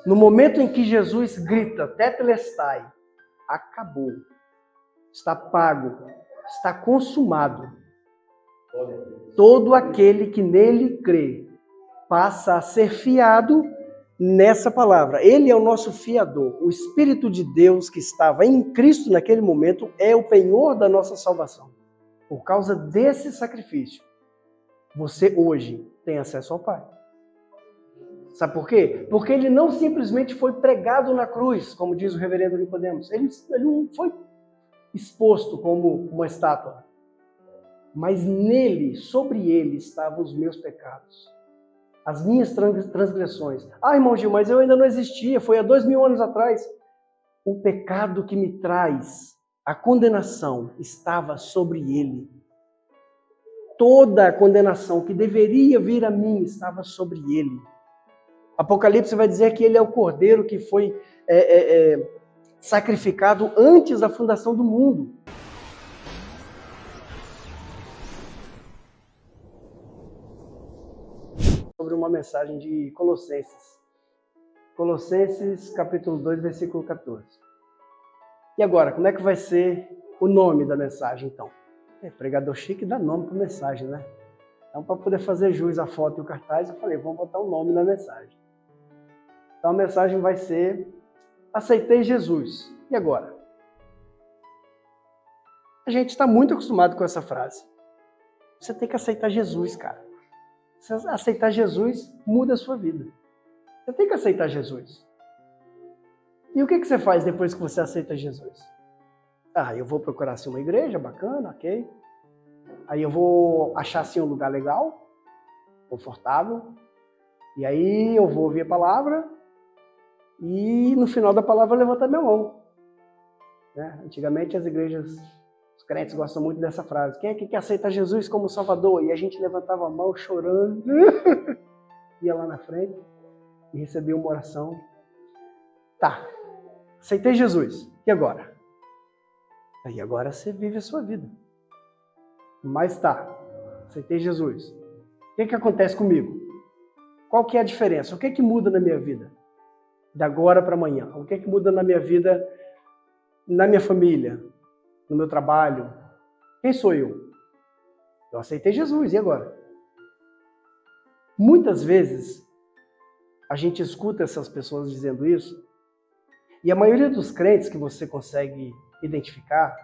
No momento em que Jesus grita, tetelestai, acabou, está pago, está consumado. Todo aquele que nele crê passa a ser fiado nessa palavra. Ele é o nosso fiador. O Espírito de Deus que estava em Cristo naquele momento é o penhor da nossa salvação. Por causa desse sacrifício, você hoje tem acesso ao Pai. Sabe por quê? Porque ele não simplesmente foi pregado na cruz, como diz o reverendo Nicodemos. Ele não foi exposto como uma estátua. Mas nele, sobre ele, estavam os meus pecados. As minhas transgressões. Ah, irmão Gil, mas eu ainda não existia. Foi há 2000 anos atrás. O pecado que me traz a condenação estava sobre ele. Toda a condenação que deveria vir a mim estava sobre ele. Apocalipse vai dizer que ele é o cordeiro que foi sacrificado antes da fundação do mundo. Sobre uma mensagem de Colossenses. Colossenses, capítulo 2, versículo 14. E agora, como é que vai ser o nome da mensagem, então? Pregador chique dá nome para a mensagem, né? Então, para poder fazer jus à foto e o cartaz, eu falei, vamos botar o nome na mensagem. Então, a mensagem vai ser: aceitei Jesus. E agora? A gente está muito acostumado com essa frase. Você tem que aceitar Jesus, cara. Se aceitar Jesus, muda a sua vida. Você tem que aceitar Jesus. E o que você faz depois que você aceita Jesus? Ah, eu vou procurar assim, uma igreja bacana, ok? Aí eu vou achar assim, um lugar legal, confortável. E aí eu vou ouvir a palavra. E no final da palavra eu levantar minha mão. Né? Antigamente as igrejas, os crentes gostam muito dessa frase. Quem é que aceita Jesus como Salvador? E a gente levantava a mão chorando, ia lá na frente e recebia uma oração. Tá, aceitei Jesus. E agora? Aí agora você vive a sua vida. Mas tá, aceitei Jesus. O que acontece comigo? Qual que é a diferença? O que muda na minha vida? De agora para amanhã. O que muda na minha vida, na minha família, no meu trabalho? Quem sou eu? Eu aceitei Jesus, e agora? Muitas vezes a gente escuta essas pessoas dizendo isso, e a maioria dos crentes que você consegue identificar,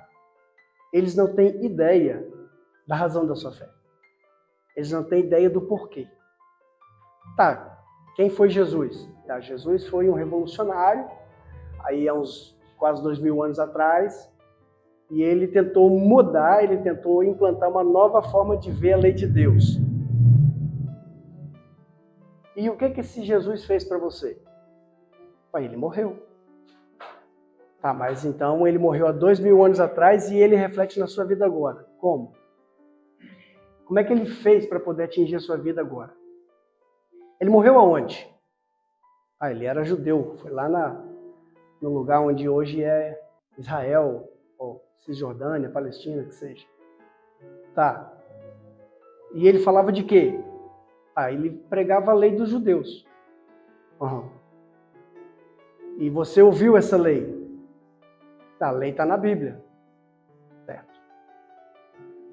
eles não têm ideia da razão da sua fé. Eles não têm ideia do porquê. Tá, quem foi Jesus? Tá, Jesus foi um revolucionário, aí há uns quase 2000 anos atrás, e ele tentou mudar, ele tentou implantar uma nova forma de ver a lei de Deus. E o que esse Jesus fez para você? Ele morreu. Tá, mas então ele morreu há 2000 anos atrás e ele reflete na sua vida agora. Como? Como é que ele fez para poder atingir a sua vida agora? Ele morreu aonde? Ele era judeu, foi lá no lugar onde hoje é Israel, ou Cisjordânia, Palestina, que seja. Tá. E ele falava de quê? Ele pregava a lei dos judeus. Uhum. E você ouviu essa lei? A lei está na Bíblia. Certo.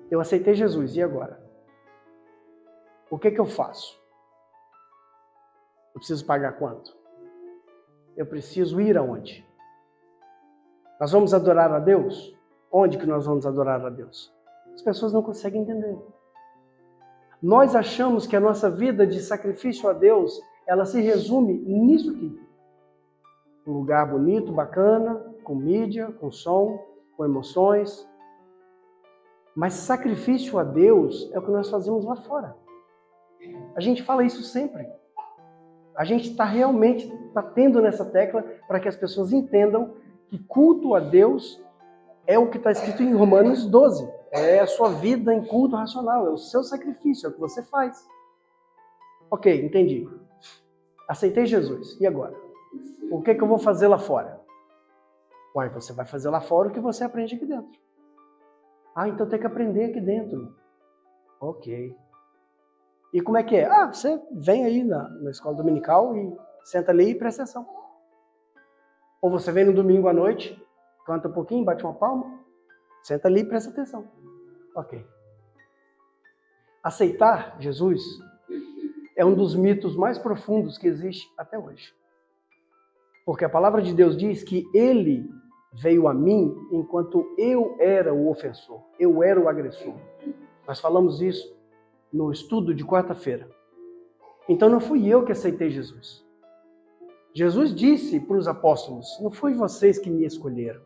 Eu aceitei Jesus, e agora? O que eu faço? Eu preciso pagar quanto? Eu preciso ir aonde? Nós vamos adorar a Deus? Onde que nós vamos adorar a Deus? As pessoas não conseguem entender. Nós achamos que a nossa vida de sacrifício a Deus, ela se resume nisso aqui. Um lugar bonito, bacana, com mídia, com som, com emoções. Mas sacrifício a Deus é o que nós fazemos lá fora. A gente fala isso sempre. A gente está realmente batendo nessa tecla para que as pessoas entendam que culto a Deus é o que está escrito em Romanos 12. É a sua vida em culto racional, é o seu sacrifício, é o que você faz. Ok, entendi. Aceitei Jesus. E agora? O que eu vou fazer lá fora? Você vai fazer lá fora o que você aprende aqui dentro. Então tem que aprender aqui dentro. Ok. E como é que é? Você vem aí na escola dominical e Senta ali e presta atenção. Ou você vem no domingo à noite, canta um pouquinho, bate uma palma, senta ali e presta atenção. Ok. Aceitar Jesus é um dos mitos mais profundos que existe até hoje. Porque a palavra de Deus diz que ele veio a mim enquanto eu era o ofensor, eu era o agressor. Nós falamos isso no estudo de quarta-feira. Então não fui eu que aceitei Jesus. Jesus disse para os apóstolos, não foi vocês que me escolheram,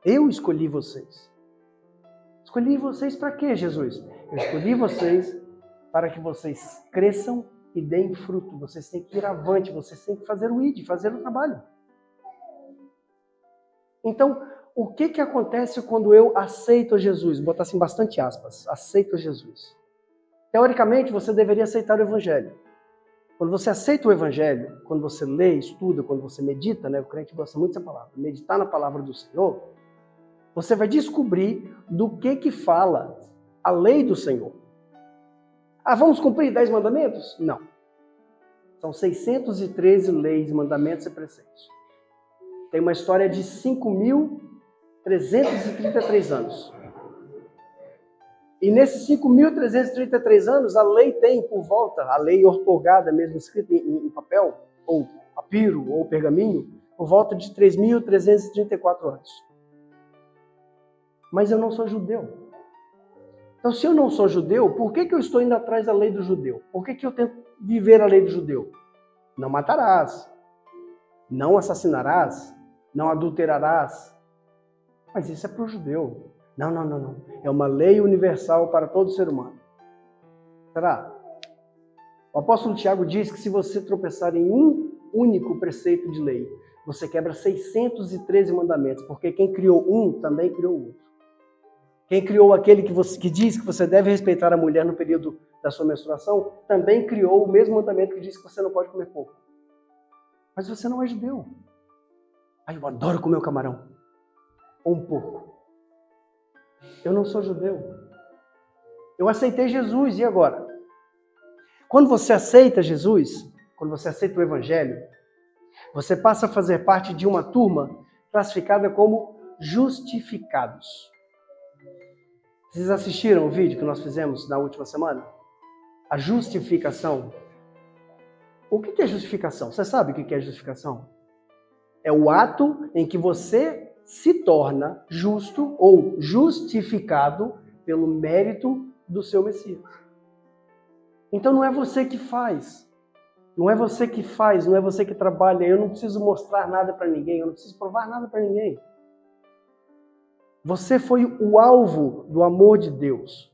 eu escolhi vocês. Escolhi vocês para quê, Jesus? Eu escolhi vocês para que vocês cresçam e deem fruto. Vocês têm que ir avante, vocês têm que fazer o ID, fazer o trabalho. Então, o que acontece quando eu aceito Jesus? Vou botar assim bastante aspas, aceito Jesus. Teoricamente, você deveria aceitar o Evangelho. Quando você aceita o Evangelho, quando você lê, estuda, quando você medita, né? O crente gosta muito dessa palavra, meditar na palavra do Senhor, você vai descobrir do que fala a lei do Senhor. Ah, vamos cumprir 10 mandamentos? Não. São 613 leis, mandamentos e preceitos. Tem uma história de 5.333 anos. E nesses 5.333 anos, a lei tem por volta, a lei ortogada, mesmo escrita em papel, ou papiro, ou pergaminho, por volta de 3.334 anos. Mas eu não sou judeu. Então, se eu não sou judeu, por que eu estou indo atrás da lei do judeu? Por que eu tento viver a lei do judeu? Não matarás, não assassinarás, não adulterarás. Mas isso é para o judeu. Não. É uma lei universal para todo ser humano. Será? O apóstolo Tiago diz que se você tropeçar em um único preceito de lei, você quebra 613 mandamentos, porque quem criou um também criou o outro. Quem criou aquele que diz que você deve respeitar a mulher no período da sua menstruação, também criou o mesmo mandamento que diz que você não pode comer porco. Mas você não é judeu. Ai, eu adoro comer o camarão. Ou um porco. Eu não sou judeu. Eu aceitei Jesus, e agora? Quando você aceita Jesus, quando você aceita o Evangelho, você passa a fazer parte de uma turma classificada como justificados. Vocês assistiram o vídeo que nós fizemos na última semana? A justificação. O que é justificação? Você sabe o que é justificação? É o ato em que você se torna justo ou justificado pelo mérito do seu Messias. Então não é você que faz. Não é você que faz, não é você que trabalha. Eu não preciso mostrar nada para ninguém, eu não preciso provar nada para ninguém. Você foi o alvo do amor de Deus.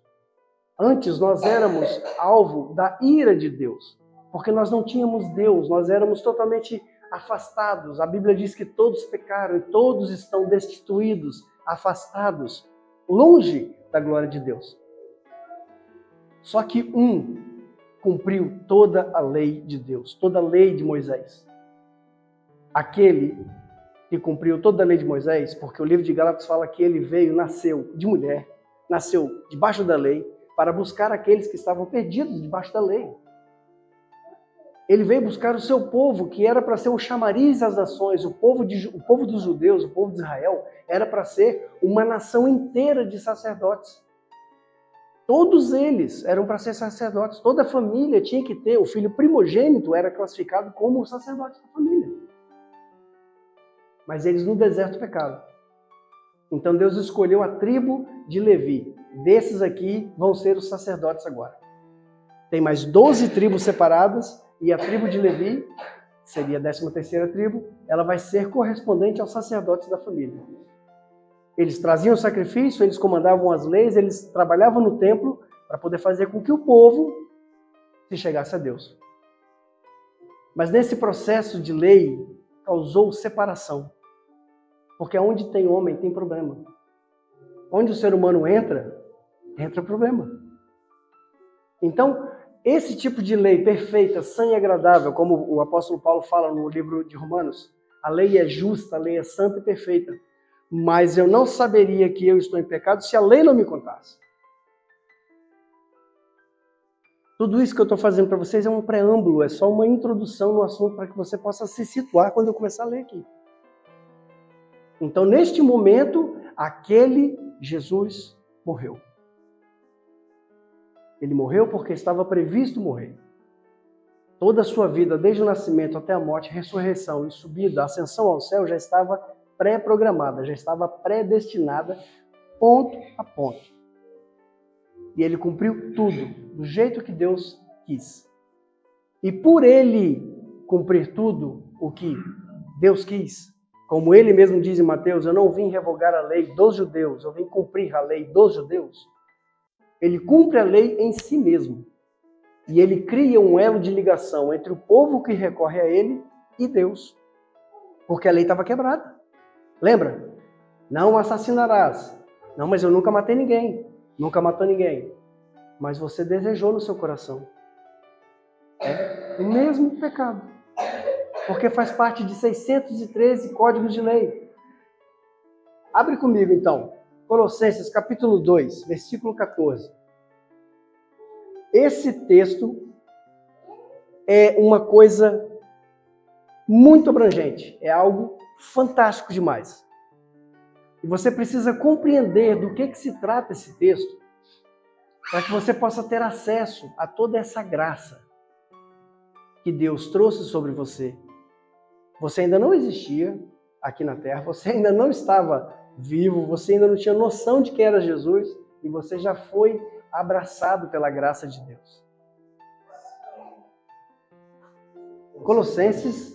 Antes nós éramos alvo da ira de Deus, porque nós não tínhamos Deus, nós éramos totalmente afastados. A Bíblia diz que todos pecaram e todos estão destituídos, afastados, longe da glória de Deus. Só que um cumpriu toda a lei de Deus, toda a lei de Moisés. Aquele que cumpriu toda a lei de Moisés, porque o livro de Gálatas fala que ele nasceu de mulher, nasceu debaixo da lei, para buscar aqueles que estavam perdidos debaixo da lei. Ele veio buscar o seu povo, que era para ser um chamariz às nações. O povo dos judeus, o povo de Israel, era para ser uma nação inteira de sacerdotes. Todos eles eram para ser sacerdotes. Toda a família tinha que ter. O filho primogênito era classificado como o sacerdote da família. Mas eles no deserto pecaram. Então Deus escolheu a tribo de Levi. Desses aqui vão ser os sacerdotes agora. Tem mais 12 tribos separadas e a tribo de Levi, seria a 13ª tribo, ela vai ser correspondente aos sacerdotes da família. Eles traziam o sacrifício, eles comandavam as leis, eles trabalhavam no templo para poder fazer com que o povo se chegasse a Deus. Mas nesse processo de lei causou separação. Porque onde tem homem, tem problema. Onde o ser humano entra problema. Então, esse tipo de lei perfeita, sã e agradável, como o apóstolo Paulo fala no livro de Romanos, a lei é justa, a lei é santa e perfeita. Mas eu não saberia que eu estou em pecado se a lei não me contasse. Tudo isso que eu estou fazendo para vocês é um preâmbulo, é só uma introdução no assunto para que você possa se situar quando eu começar a ler aqui. Então, neste momento, aquele Jesus morreu. Ele morreu porque estava previsto morrer. Toda a sua vida, desde o nascimento até a morte, ressurreição e subida, ascensão ao céu, já estava pré-programada, já estava predestinada, ponto a ponto. E ele cumpriu tudo, do jeito que Deus quis. E por ele cumprir tudo o que Deus quis, como ele mesmo diz em Mateus, eu não vim revogar a lei dos judeus, eu vim cumprir a lei dos judeus. Ele cumpre a lei em si mesmo. E ele cria um elo de ligação entre o povo que recorre a ele e Deus. Porque a lei estava quebrada. Lembra? Não assassinarás. Não, mas eu nunca matei ninguém. Nunca matou ninguém. Mas você desejou no seu coração. É o mesmo pecado. Porque faz parte de 613 códigos de lei. Abre comigo então. Colossenses capítulo 2, versículo 14. Esse texto é uma coisa muito abrangente. É algo fantástico demais. E você precisa compreender do que se trata esse texto para que você possa ter acesso a toda essa graça que Deus trouxe sobre você. Você ainda não existia aqui na Terra, você ainda não estava vivo, você ainda não tinha noção de quem era Jesus e você já foi abraçado pela graça de Deus. Colossenses,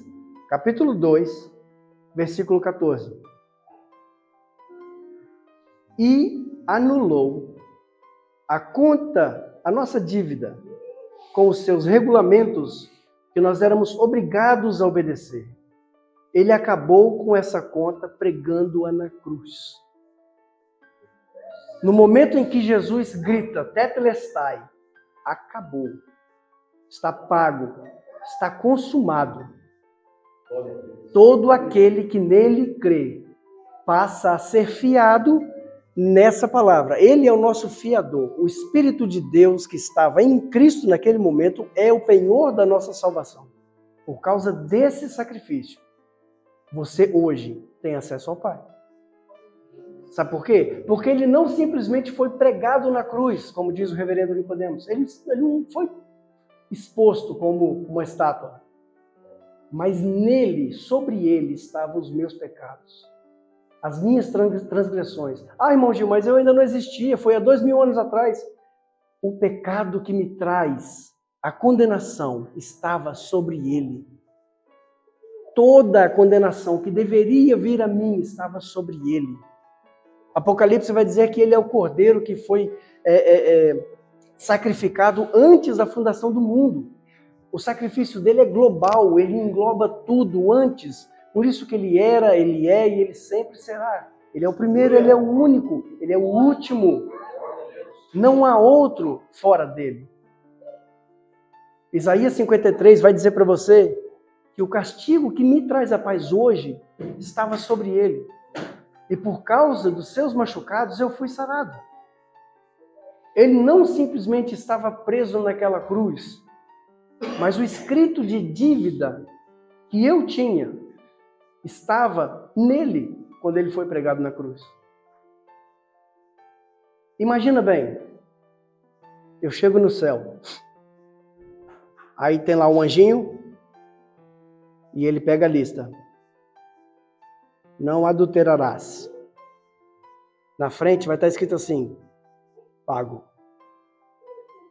capítulo 2, versículo 14. E anulou a conta, a nossa dívida, com os seus regulamentos que nós éramos obrigados a obedecer. Ele acabou com essa conta pregando-a na cruz. No momento em que Jesus grita, tetelestai, acabou, está pago, está consumado. Todo aquele que nele crê passa a ser fiado nessa palavra. Ele é o nosso fiador. O Espírito de Deus que estava em Cristo naquele momento é o penhor da nossa salvação. Por causa desse sacrifício, você hoje tem acesso ao Pai. Sabe por quê? Porque ele não simplesmente foi pregado na cruz, como diz o reverendo Nicodemos. Ele não foi exposto como uma estátua. Mas nele, sobre ele, estavam os meus pecados. As minhas transgressões. Ah, irmão Gil, mas eu ainda não existia. Foi há 2000 anos atrás. O pecado que me traz a condenação estava sobre ele. Toda a condenação que deveria vir a mim estava sobre ele. Apocalipse vai dizer que ele é o cordeiro que foi sacrificado antes da fundação do mundo. O sacrifício dele é global, ele engloba tudo antes. Por isso que ele era, ele é e ele sempre será. Ele é o primeiro, ele é o único, ele é o último. Não há outro fora dele. Isaías 53 vai dizer para você que o castigo que me traz a paz hoje estava sobre ele. E por causa dos seus machucados eu fui sarado. Ele não simplesmente estava preso naquela cruz, mas o escrito de dívida que eu tinha estava nele quando ele foi pregado na cruz. Imagina bem, eu chego no céu, aí tem lá um anjinho e ele pega a lista. Não adulterarás. Na frente vai estar escrito assim, pago.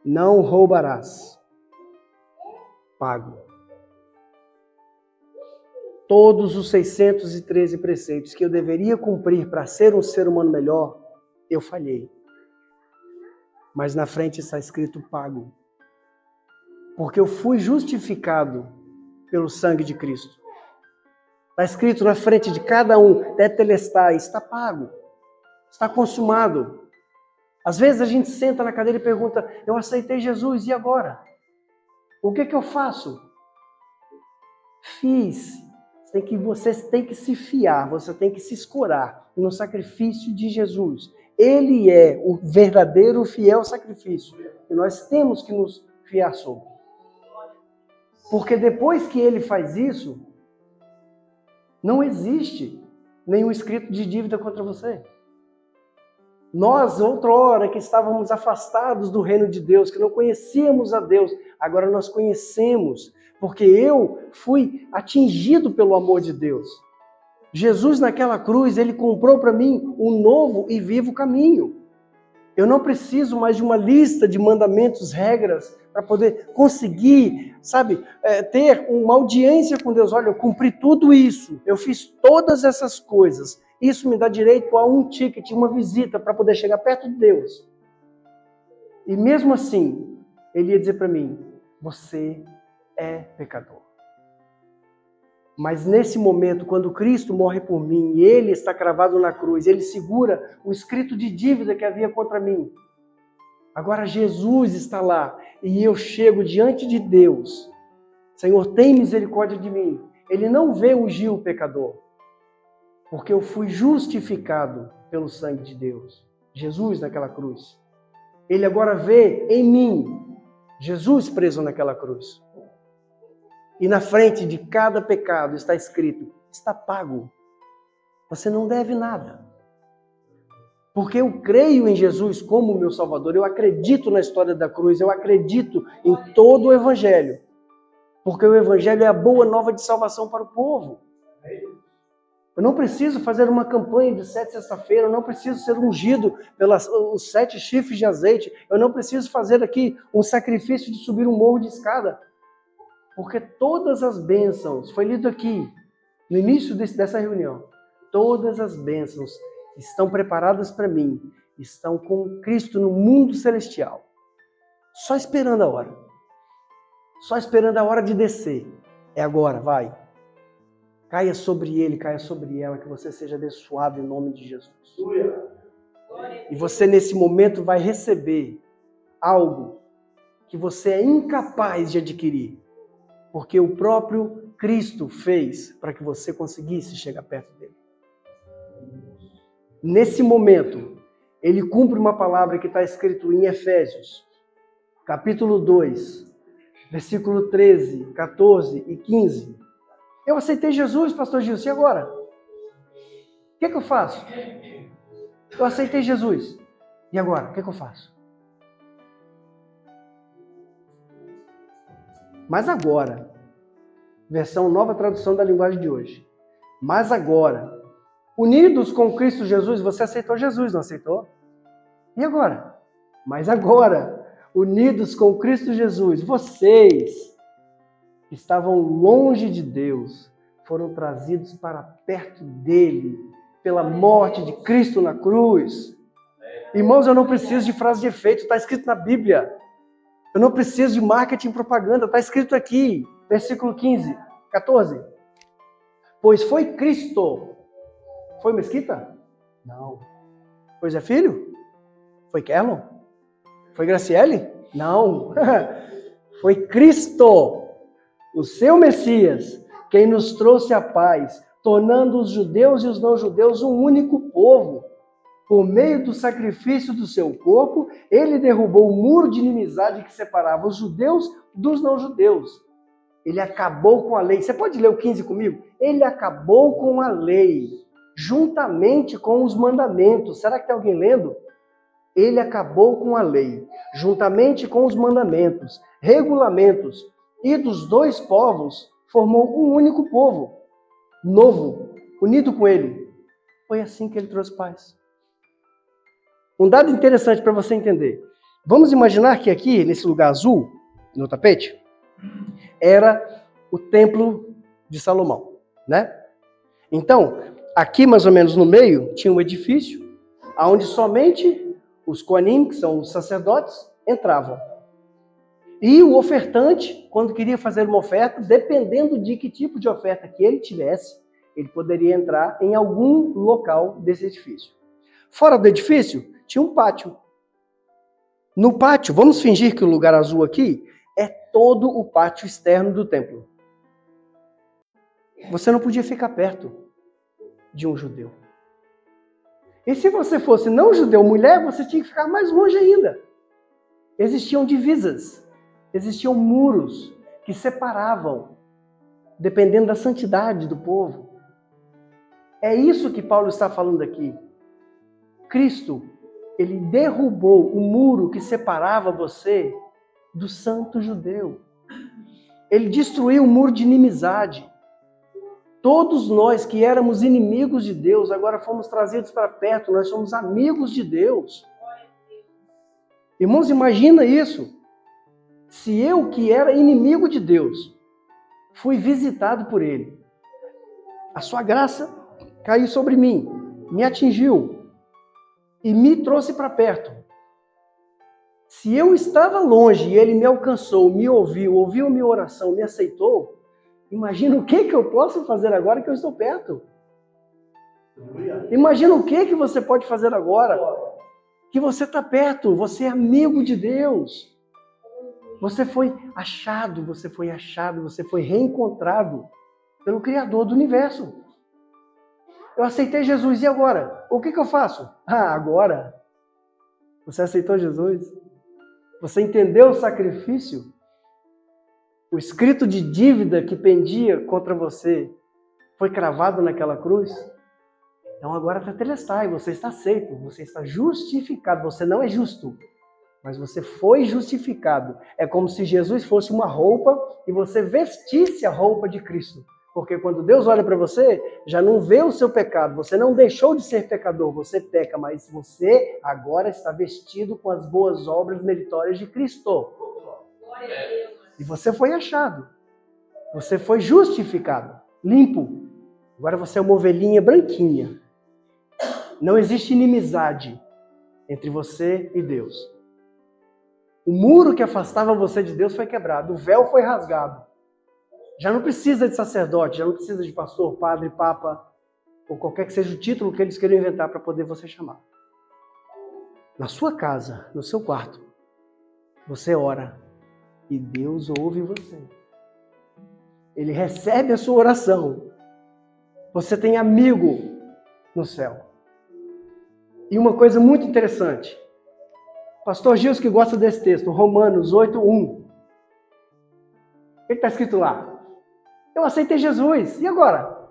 Não roubarás. Pago. Todos os 613 preceitos que eu deveria cumprir para ser um ser humano melhor, eu falhei. Mas na frente está escrito pago. Porque eu fui justificado pelo sangue de Cristo. Está escrito na frente de cada um, tetelestai, está pago, está consumado. Às vezes a gente senta na cadeira e pergunta, eu aceitei Jesus, e agora? O que eu faço? Fiz. Você tem que se fiar, você tem que se escorar no sacrifício de Jesus. Ele é o verdadeiro, fiel sacrifício. E nós temos que nos confiar sobre. Porque depois que ele faz isso, não existe nenhum escrito de dívida contra você. Nós, outrora, que estávamos afastados do reino de Deus, que não conhecíamos a Deus, agora nós conhecemos, porque eu fui atingido pelo amor de Deus. Jesus, naquela cruz, ele comprou para mim um novo e vivo caminho. Eu não preciso mais de uma lista de mandamentos, regras, para poder conseguir, ter uma audiência com Deus. Olha, eu cumpri tudo isso, eu fiz todas essas coisas. Isso me dá direito a um ticket, uma visita para poder chegar perto de Deus. E mesmo assim, ele ia dizer para mim, você é pecador. Mas nesse momento, quando Cristo morre por mim, e ele está cravado na cruz, ele segura o escrito de dívida que havia contra mim. Agora Jesus está lá, e eu chego diante de Deus. Senhor, tem misericórdia de mim. Ele não vê o Gil pecador, porque eu fui justificado pelo sangue de Deus. Jesus naquela cruz. Ele agora vê em mim, Jesus preso naquela cruz. E na frente de cada pecado está escrito, está pago. Você não deve nada. Porque eu creio em Jesus como meu Salvador, eu acredito na história da cruz, eu acredito em todo o Evangelho. Porque o Evangelho é a boa nova de salvação para o povo. Eu não preciso fazer uma campanha de 7 sexta-feira, eu não preciso ser ungido pelos 7 chifres de azeite, eu não preciso fazer aqui um sacrifício de subir um morro de escada. Porque todas as bênçãos, foi lido aqui, no início dessa reunião, todas as bênçãos estão preparadas para mim, estão com Cristo no mundo celestial. Só esperando a hora. Só esperando a hora de descer. É agora, vai. Caia sobre ele, caia sobre ela, que você seja abençoado em nome de Jesus. E você nesse momento vai receber algo que você é incapaz de adquirir. Porque o próprio Cristo fez para que você conseguisse chegar perto dele. Nesse momento, ele cumpre uma palavra que está escrito em Efésios, capítulo 2, versículo 13, 14 e 15. Eu aceitei Jesus, pastor Gilson, e agora? O que eu faço? Eu aceitei Jesus. E agora? O que eu faço? Mas agora, versão nova tradução da linguagem de hoje. Mas agora, unidos com Cristo Jesus, você aceitou Jesus, não aceitou? E agora? Mas agora, unidos com Cristo Jesus, vocês que estavam longe de Deus, foram trazidos para perto dele, pela morte de Cristo na cruz. Irmãos, eu não preciso de frase de efeito, está escrito na Bíblia. Eu não preciso de marketing e propaganda, está escrito aqui, versículo 15, 14. Pois foi Cristo. Foi Mesquita? Não. Foi Zé Filho? Foi Kerlon? Foi Graciele? Não. Foi Cristo, o seu Messias, quem nos trouxe a paz, tornando os judeus e os não-judeus um único povo. Por meio do sacrifício do seu corpo, ele derrubou o muro de inimizade que separava os judeus dos não-judeus. Ele acabou com a lei. Você pode ler o 15 comigo? Ele acabou com a lei, juntamente com os mandamentos. Será que tem alguém lendo? Ele acabou com a lei, juntamente com os mandamentos, regulamentos, e dos dois povos formou um único povo, novo, unido com ele. Foi assim que ele trouxe paz. Um dado interessante para você entender. Vamos imaginar que aqui, nesse lugar azul, no tapete, era o templo de Salomão, né? Então, aqui mais ou menos no meio, tinha um edifício, onde somente os Kohanim, que são os sacerdotes, entravam. E o ofertante, quando queria fazer uma oferta, dependendo de que tipo de oferta que ele tivesse, ele poderia entrar em algum local desse edifício. Fora do edifício, tinha um pátio. No pátio, vamos fingir que o lugar azul aqui é todo o pátio externo do templo. Você não podia ficar perto de um judeu. E se você fosse não judeu, mulher, você tinha que ficar mais longe ainda. Existiam divisas. Existiam muros que separavam, dependendo da santidade do povo. É isso que Paulo está falando aqui. Cristo, ele derrubou o muro que separava você do santo judeu. Ele destruiu o muro de inimizade. Todos nós que éramos inimigos de Deus, agora fomos trazidos para perto, nós somos amigos de Deus. Irmãos, imagina isso. Se eu, que era inimigo de Deus, fui visitado por Ele, a sua graça caiu sobre mim, me atingiu e me trouxe para perto. Se eu estava longe e Ele me alcançou, me ouviu minha oração, me aceitou, imagina o que eu posso fazer agora que eu estou perto. Imagina o que você pode fazer agora que você está perto, você é amigo de Deus. Você foi achado, você foi reencontrado pelo Criador do universo. Eu aceitei Jesus, e agora? O que eu faço? Agora? Você aceitou Jesus? Você entendeu o sacrifício? O escrito de dívida que pendia contra você foi cravado naquela cruz? Então agora está telestai, você está aceito, você está justificado. Você não é justo, mas você foi justificado. É como se Jesus fosse uma roupa e você vestisse a roupa de Cristo. Porque quando Deus olha para você, já não vê o seu pecado. Você não deixou de ser pecador, você peca, mas você agora está vestido com as boas obras meritórias de Cristo. E você foi achado. Você foi justificado, limpo. Agora você é uma ovelhinha branquinha. Não existe inimizade entre você e Deus. O muro que afastava você de Deus foi quebrado. O véu foi rasgado. Já não precisa de sacerdote, já não precisa de pastor, padre, papa, ou qualquer que seja o título que eles queiram inventar para poder você chamar. Na sua casa, no seu quarto, você ora e Deus ouve você. Ele recebe a sua oração. Você tem amigo no céu. E uma coisa muito interessante. Pastor Gils que gosta desse texto, Romanos 8:1. O que está escrito lá? Eu aceitei Jesus. E agora?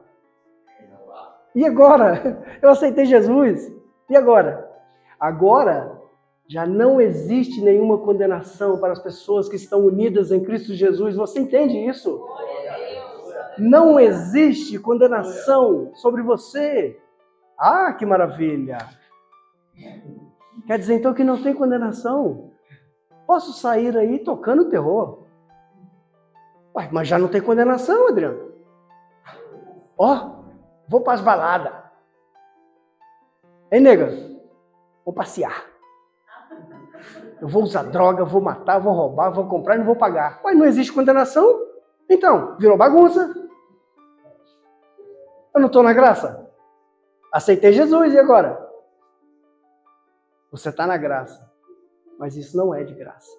E agora? Eu aceitei Jesus. E agora? Agora já não existe nenhuma condenação para as pessoas que estão unidas em Cristo Jesus. Você entende isso? Não existe condenação sobre você. Ah, que maravilha! Quer dizer então que não tem condenação? Posso sair aí tocando terror. Ué, mas já não tem condenação, Adriano. Vou para as baladas. Hein, nega? Vou passear. Eu vou usar droga, vou matar, vou roubar, vou comprar e não vou pagar. Ué, não existe condenação? Então, virou bagunça. Eu não estou na graça? Aceitei Jesus, e agora? Você está na graça, mas isso não é de graça.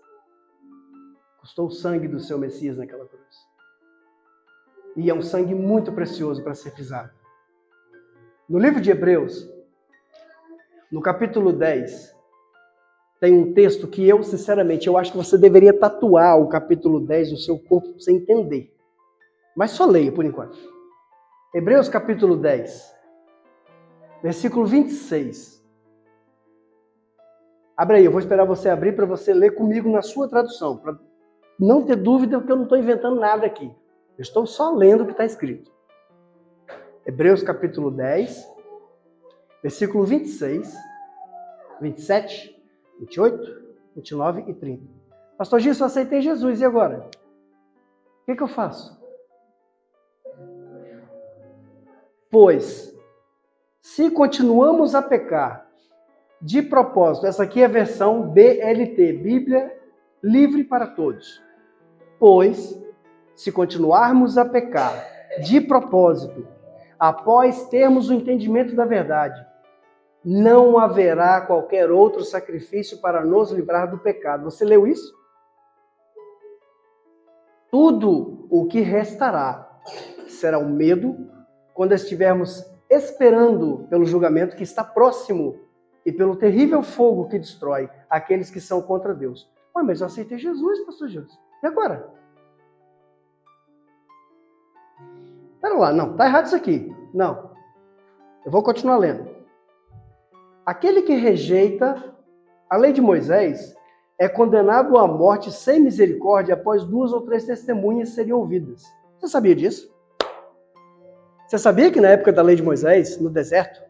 Custou o sangue do seu Messias naquela cruz. E é um sangue muito precioso para ser pisado. No livro de Hebreus, no capítulo 10, tem um texto que eu, sinceramente, eu acho que você deveria tatuar o capítulo 10 no seu corpo para você entender. Mas só leia por enquanto. Hebreus capítulo 10, versículo 26. Abre aí, eu vou esperar você abrir para você ler comigo na sua tradução, para não ter dúvida que eu não estou inventando nada aqui. Eu estou só lendo o que está escrito. Hebreus capítulo 10, versículo 26, 27, 28, 29 e 30. Pastor Gilson, eu aceitei Jesus, e agora? O que eu faço? Pois, se continuamos a pecar de propósito, essa aqui é a versão BLT, Bíblia Livre para Todos. Pois, se continuarmos a pecar de propósito, após termos o entendimento da verdade, não haverá qualquer outro sacrifício para nos livrar do pecado. Você leu isso? Tudo o que restará será o medo quando estivermos esperando pelo julgamento que está próximo e pelo terrível fogo que destrói aqueles que são contra Deus. Mas eu aceitei Jesus, pastor Jesus. E agora? Pera lá, não, tá errado isso aqui. Não. Eu vou continuar lendo. Aquele que rejeita a lei de Moisés é condenado à morte sem misericórdia após 2 ou 3 testemunhas serem ouvidas. Você sabia disso? Você sabia que na época da lei de Moisés, no deserto,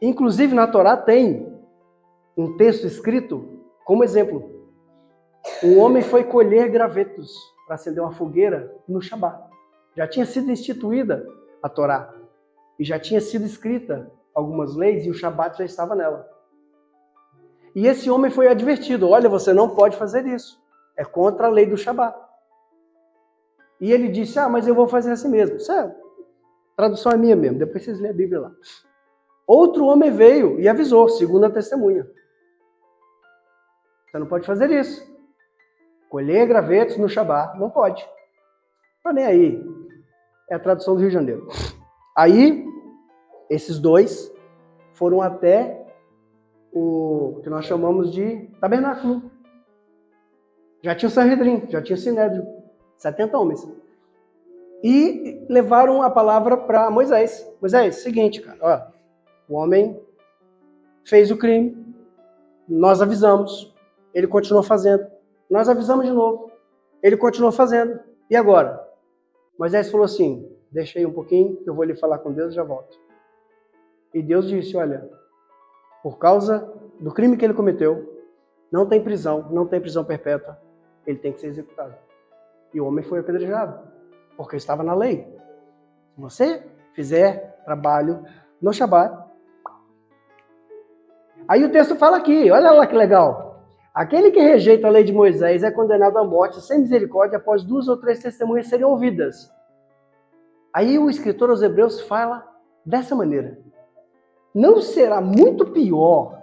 inclusive na Torá tem um texto escrito como exemplo. Um homem foi colher gravetos para acender uma fogueira no Shabat. Já tinha sido instituída a Torá e já tinha sido escrita algumas leis e o Shabat já estava nela. E esse homem foi advertido, olha, você não pode fazer isso, é contra a lei do Shabat. E ele disse, mas eu vou fazer assim mesmo. Sério, a tradução é minha mesmo, depois vocês lêem a Bíblia lá. Outro homem veio e avisou, segundo a testemunha. Você não pode fazer isso. Colher gravetos no Shabat, não pode. Não nem aí. É a tradução do Rio de Janeiro. Aí, esses dois foram até o que nós chamamos de tabernáculo. Já tinha o Sanhedrin, já tinha o Sinédrio, 70 homens. E levaram a palavra para Moisés. Moisés, seguinte, cara, ó, o homem fez o crime, nós avisamos, ele continuou fazendo. Nós avisamos de novo, ele continuou fazendo. E agora? Moisés falou assim, deixa aí um pouquinho, que eu vou ali falar com Deus e já volto. E Deus disse, olha, por causa do crime que ele cometeu, não tem prisão perpétua, ele tem que ser executado. E o homem foi apedrejado, porque estava na lei. Se você fizer trabalho no Shabat, aí o texto fala aqui, olha lá que legal. Aquele que rejeita a lei de Moisés é condenado à morte sem misericórdia após 2 ou 3 testemunhas serem ouvidas. Aí o escritor aos Hebreus fala dessa maneira. Não será muito pior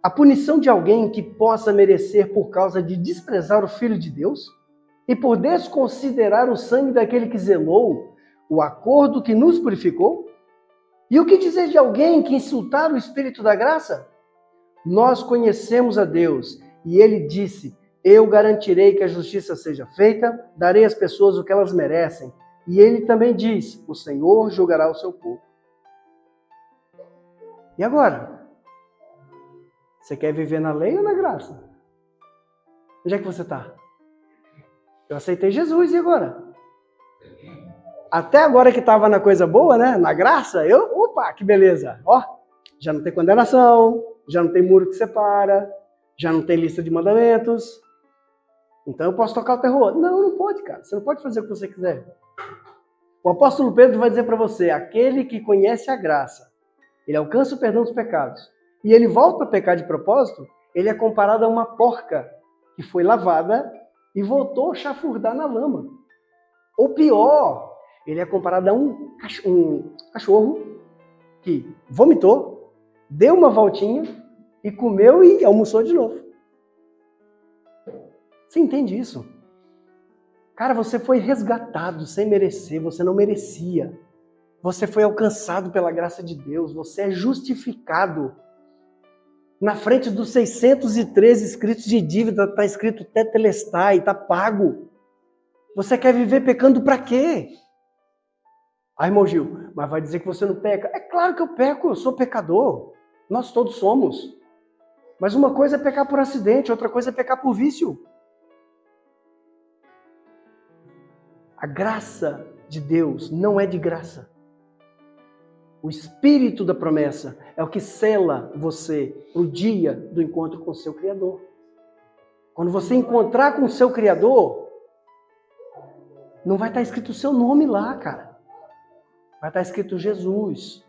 a punição de alguém que possa merecer por causa de desprezar o Filho de Deus e por desconsiderar o sangue daquele que zelou o acordo que nos purificou? E o que dizer de alguém que insultar o Espírito da graça? Nós conhecemos a Deus e ele disse, eu garantirei que a justiça seja feita, darei às pessoas o que elas merecem. E ele também diz, o Senhor julgará o seu povo. E agora? Você quer viver na lei ou na graça? Onde é que você está? Eu aceitei Jesus, e agora? Até agora que estava na coisa boa, né? Na graça, opa, que beleza. Ó, já não tem condenação, já não tem muro que separa, já não tem lista de mandamentos. Então eu posso tocar o terror. Não, não pode, cara. Você não pode fazer o que você quiser. O apóstolo Pedro vai dizer para você, aquele que conhece a graça, ele alcança o perdão dos pecados, e ele volta a pecar de propósito, ele é comparado a uma porca que foi lavada e voltou a chafurdar na lama. Ou pior, ele é comparado a um cachorro que vomitou, deu uma voltinha e comeu e almoçou de novo. Você entende isso? Cara, você foi resgatado sem merecer, você não merecia. Você foi alcançado pela graça de Deus, você é justificado. Na frente dos 613 escritos de dívida está escrito tetelestai, está pago. Você quer viver pecando para quê? Irmão Gil, mas vai dizer que você não peca? É claro que eu peco, eu sou pecador. Nós todos somos. Mas uma coisa é pecar por acidente, outra coisa é pecar por vício. A graça de Deus não é de graça. O espírito da promessa é o que sela você no dia do encontro com o seu Criador. Quando você encontrar com o seu Criador, não vai estar escrito o seu nome lá, cara. Vai estar escrito Jesus.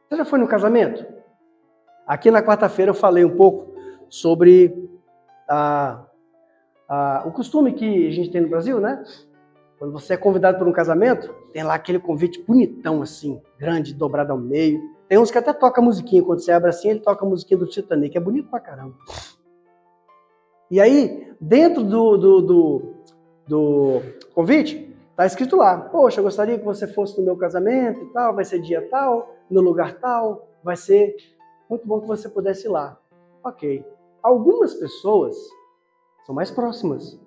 Você já foi no casamento? Aqui na quarta-feira eu falei um pouco sobre o costume que a gente tem no Brasil, né? Quando você é convidado para um casamento, tem lá aquele convite bonitão assim, grande, dobrado ao meio. Tem uns que até toca musiquinha, quando você abre assim, ele toca a musiquinha do Titanic, é bonito pra caramba. E aí, dentro do convite, tá escrito lá, poxa, eu gostaria que você fosse no meu casamento e tal, vai ser dia tal, no lugar tal, vai ser muito bom que você pudesse ir lá. Ok. Algumas pessoas são mais próximas.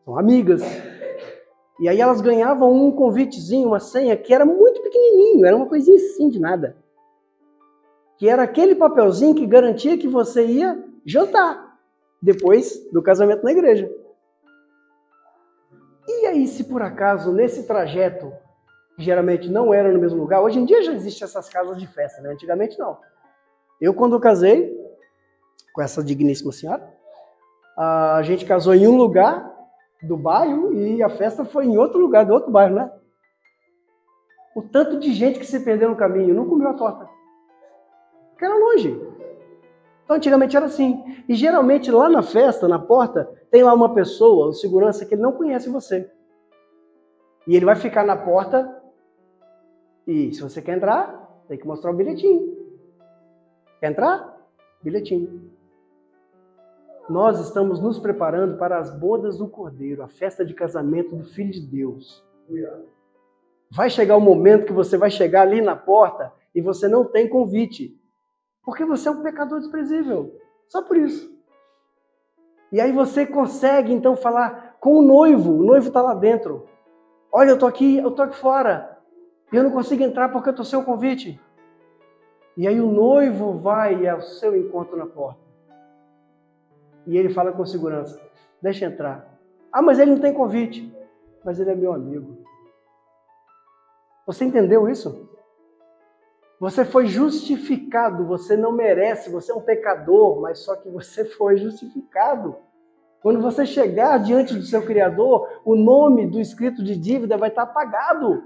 São amigas. E aí elas ganhavam um convitezinho, uma senha, que era muito pequenininho, era uma coisinha assim de nada. Que era aquele papelzinho que garantia que você ia jantar depois do casamento na igreja. E aí, se por acaso, nesse trajeto, que geralmente não era no mesmo lugar, hoje em dia já existem essas casas de festa, né? Antigamente não. Eu, quando casei com essa digníssima senhora, a gente casou em um lugar do bairro e a festa foi em outro lugar, do outro bairro, né? O tanto de gente que se perdeu no caminho, não comeu a torta. Porque era longe. Então, antigamente era assim. E geralmente lá na festa, na porta, tem lá uma pessoa, o segurança, que ele não conhece você. E ele vai ficar na porta e se você quer entrar, tem que mostrar o bilhetinho. Quer entrar? Bilhetinho. Nós estamos nos preparando para as bodas do Cordeiro, a festa de casamento do Filho de Deus. Vai chegar o momento que você vai chegar ali na porta e você não tem convite. Porque você é um pecador desprezível. Só por isso. E aí você consegue, então, falar com o noivo está lá dentro. Olha, eu tô aqui fora. E eu não consigo entrar porque eu estou sem o convite. E aí o noivo vai ao seu encontro na porta. E ele fala com segurança, deixa entrar. Ah, mas ele não tem convite. Mas ele é meu amigo. Você entendeu isso? Você foi justificado, você não merece, você é um pecador, mas só que você foi justificado. Quando você chegar diante do seu Criador, o nome do escrito de dívida vai estar apagado.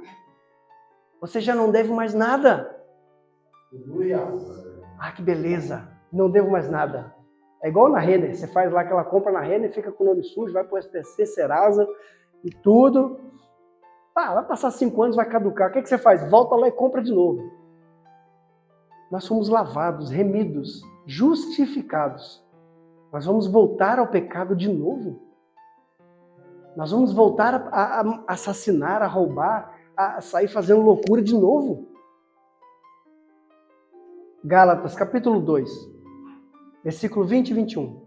Você já não deve mais nada. Ah, que beleza! Não devo mais nada. É igual na Renner, você faz lá aquela compra na Renner, fica com o nome sujo, vai para o SPC, Serasa e tudo. Ah, vai passar 5 anos, vai caducar. O que você faz? Volta lá e compra de novo. Nós somos lavados, remidos, justificados. Nós vamos voltar ao pecado de novo. Nós vamos voltar a assassinar, a roubar, a sair fazendo loucura de novo. Gálatas, capítulo 2, versículo 20 e 21.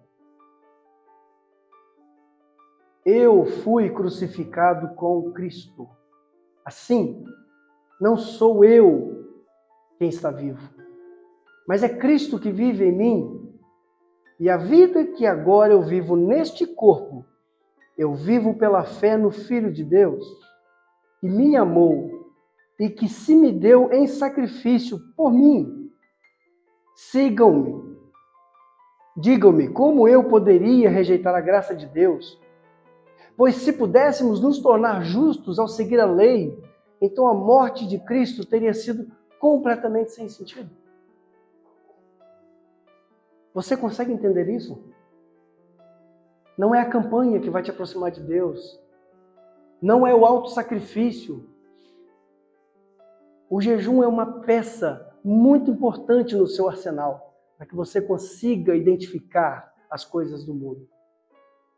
Eu fui crucificado com Cristo. Assim, não sou eu quem está vivo, mas é Cristo que vive em mim. E a vida que agora eu vivo neste corpo, eu vivo pela fé no Filho de Deus, que me amou e que se me deu em sacrifício por mim. Sigam-me. Digam-me como eu poderia rejeitar a graça de Deus? Pois se pudéssemos nos tornar justos ao seguir a lei, então a morte de Cristo teria sido completamente sem sentido. Você consegue entender isso? Não é a campanha que vai te aproximar de Deus. Não é o autossacrifício. O jejum é uma peça muito importante no seu arsenal, para que você consiga identificar as coisas do mundo,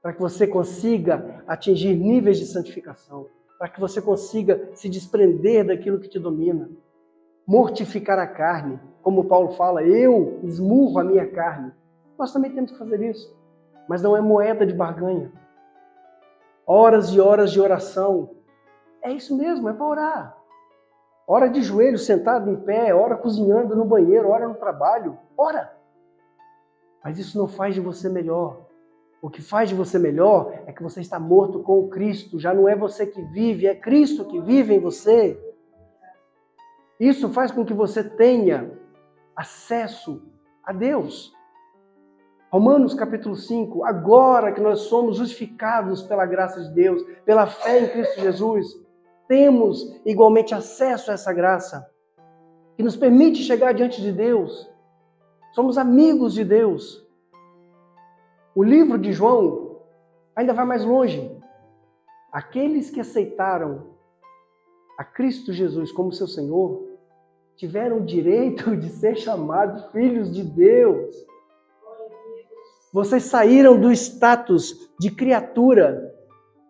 para que você consiga atingir níveis de santificação, para que você consiga se desprender daquilo que te domina, mortificar a carne, como Paulo fala, eu esmurro a minha carne. Nós também temos que fazer isso, mas não é moeda de barganha. Horas e horas de oração, é isso mesmo, é para orar. Ora de joelho, sentado em pé, ora cozinhando no banheiro, ora no trabalho, ora. Mas isso não faz de você melhor. O que faz de você melhor é que você está morto com o Cristo. Já não é você que vive, é Cristo que vive em você. Isso faz com que você tenha acesso a Deus. Romanos capítulo 5, agora que nós somos justificados pela graça de Deus, pela fé em Cristo Jesus, temos igualmente acesso a essa graça, que nos permite chegar diante de Deus. Somos amigos de Deus. O livro de João ainda vai mais longe. Aqueles que aceitaram a Cristo Jesus como seu Senhor, tiveram o direito de ser chamados filhos de Deus. Vocês saíram do status de criatura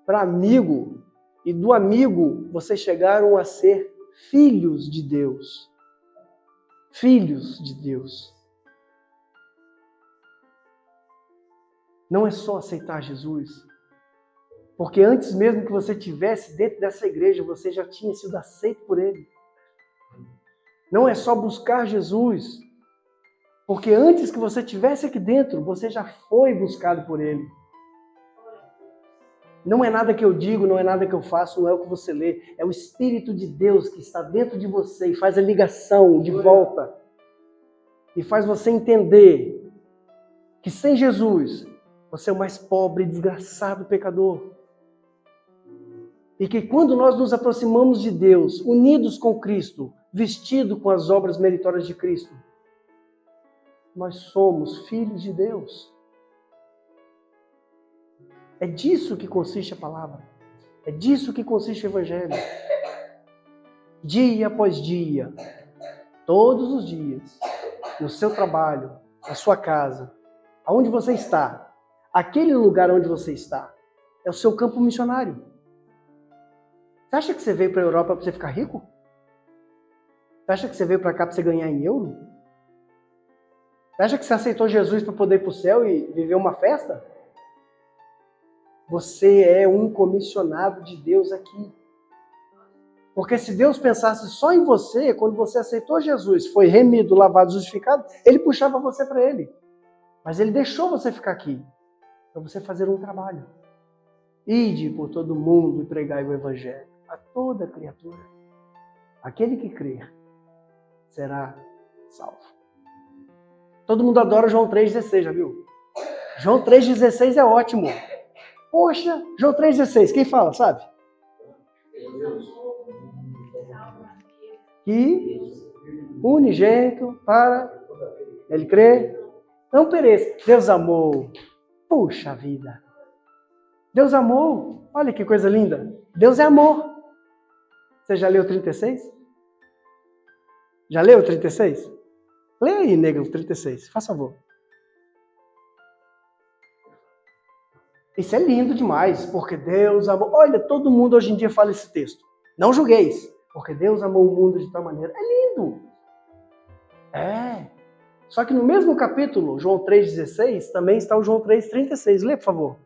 para amigo, e do amigo vocês chegaram a ser filhos de Deus. Filhos de Deus. Não é só aceitar Jesus. Porque antes mesmo que você estivesse dentro dessa igreja, você já tinha sido aceito por Ele. Não é só buscar Jesus, porque antes que você estivesse aqui dentro, você já foi buscado por Ele. Não é nada que eu digo, não é nada que eu faço, não é o que você lê. É o Espírito de Deus que está dentro de você e faz a ligação de volta. E faz você entender que sem Jesus, você é o mais pobre, desgraçado pecador. E que quando nós nos aproximamos de Deus, unidos com Cristo, vestidos com as obras meritórias de Cristo, nós somos filhos de Deus. É disso que consiste a palavra. É disso que consiste o Evangelho. Dia após dia, todos os dias, no seu trabalho, na sua casa, aonde você está, aquele lugar onde você está, é o seu campo missionário. Você acha que você veio para a Europa para você ficar rico? Você acha que você veio para cá para você ganhar em euro? Você acha que você aceitou Jesus para poder ir para o céu e viver uma festa? Você é um comissionado de Deus aqui. Porque se Deus pensasse só em você, quando você aceitou Jesus, foi remido, lavado, justificado, Ele puxava você para Ele. Mas Ele deixou você ficar aqui, para você fazer um trabalho. Ide por todo mundo e pregai o Evangelho a toda criatura. Aquele que crer será salvo. Todo mundo adora João 3,16, já viu? João 3,16 é ótimo. Poxa, João 3,16, quem fala, sabe? Que unigênito para ele crer, não pereça. Deus amou. Puxa vida. Deus amou. Olha que coisa linda. Deus é amor. Você já leu 36? Já leu 36? Leia aí, nega, o 36, faz favor. Isso é lindo demais, porque Deus amou. Olha, todo mundo hoje em dia fala esse texto. Não julgueis, porque Deus amou o mundo de tal maneira. É lindo. É. Só que no mesmo capítulo, João 3,16, também está o João 3,36. Lê, por favor.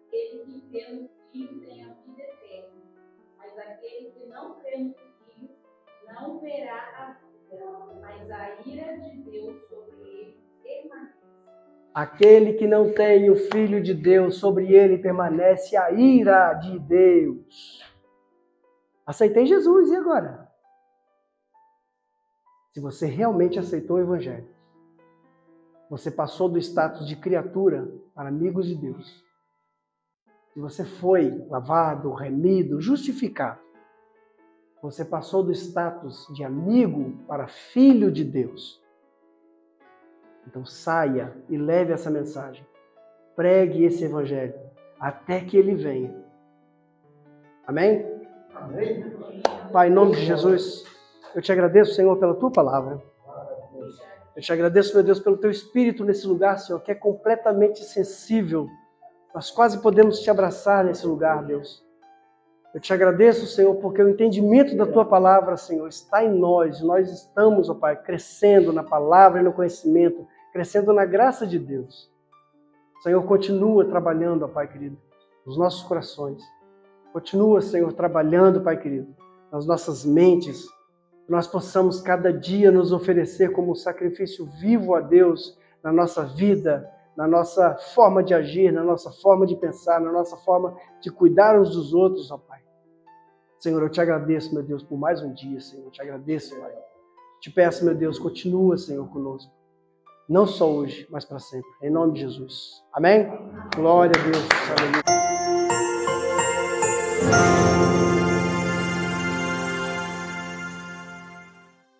Aquele que crê no Filho tem a vida eterna, mas aquele que não crê no Filho não verá a vida, mas a ira de Deus sobre ele permanece. Aquele que não tem o Filho de Deus, sobre ele permanece a ira de Deus. Aceitei Jesus, e agora? Se você realmente aceitou o Evangelho, você passou do status de criatura para amigos de Deus. Se você foi lavado, remido, justificado, você passou do status de amigo para filho de Deus. Então saia e leve essa mensagem. Pregue esse Evangelho até que ele venha. Amém? Amém. Pai, em nome de Jesus, eu te agradeço, Senhor, pela tua palavra. Eu te agradeço, meu Deus, pelo teu Espírito nesse lugar, Senhor, que é completamente sensível. Nós quase podemos te abraçar nesse lugar, Deus. Eu te agradeço, Senhor, porque o entendimento da tua palavra, Senhor, está em nós. Nós estamos, ó Pai, crescendo na palavra e no conhecimento, crescendo na graça de Deus. Senhor, continua trabalhando, ó Pai querido, nos nossos corações. Continua, Senhor, trabalhando, Pai querido, nas nossas mentes, que nós possamos cada dia nos oferecer como um sacrifício vivo a Deus na nossa vida, na nossa forma de agir, na nossa forma de pensar, na nossa forma de cuidar uns dos outros, ó Pai. Senhor, eu te agradeço, meu Deus, por mais um dia, Senhor. Eu te agradeço, Pai. Te peço, meu Deus, continua, Senhor, conosco. Não só hoje, mas para sempre. Em nome de Jesus. Amém? Glória a Deus. Aleluia.